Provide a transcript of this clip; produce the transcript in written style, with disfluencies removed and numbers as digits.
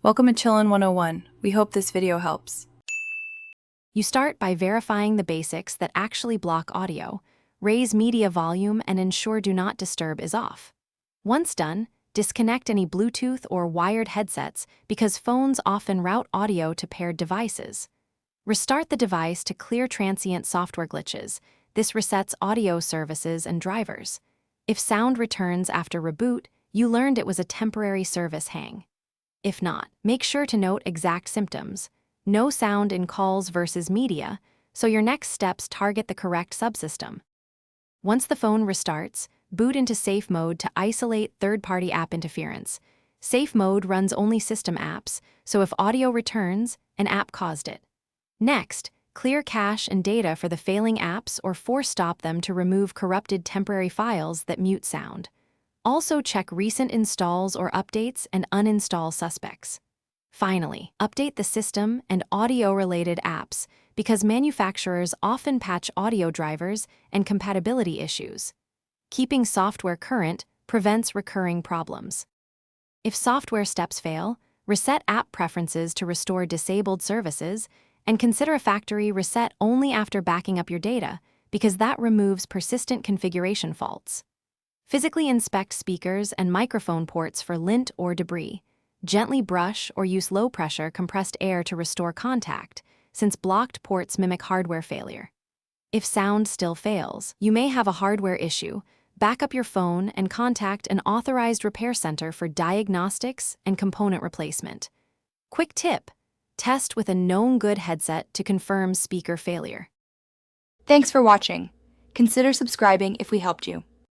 Welcome to Chillin' 101. We hope this video helps. You start by verifying the basics that actually block audio, raise media volume, and ensure Do Not Disturb is off. Once done, disconnect any Bluetooth or wired headsets because phones often route audio to paired devices. Restart the device to clear transient software glitches. This resets audio services and drivers. If sound returns after reboot, you learned it was a temporary service hang. If not, make sure to note exact symptoms. No sound in calls versus media, so your next steps target the correct subsystem. Once the phone restarts, boot into safe mode to isolate third-party app interference. Safe mode runs only system apps, so if audio returns, an app caused it. Next, clear cache and data for the failing apps or force stop them to remove corrupted temporary files that mute sound. Also check recent installs or updates and uninstall suspects. Finally, update the system and audio-related apps because manufacturers often patch audio drivers and compatibility issues. Keeping software current prevents recurring problems. If software steps fail, reset app preferences to restore disabled services and consider a factory reset only after backing up your data because that removes persistent configuration faults. Physically inspect speakers and microphone ports for lint or debris. Gently brush or use low-pressure compressed air to restore contact, since blocked ports mimic hardware failure. If sound still fails, you may have a hardware issue. Back up your phone and contact an authorized repair center for diagnostics and component replacement. Quick tip: test with a known good headset to confirm speaker failure. Thanks for watching. Consider subscribing if we helped you.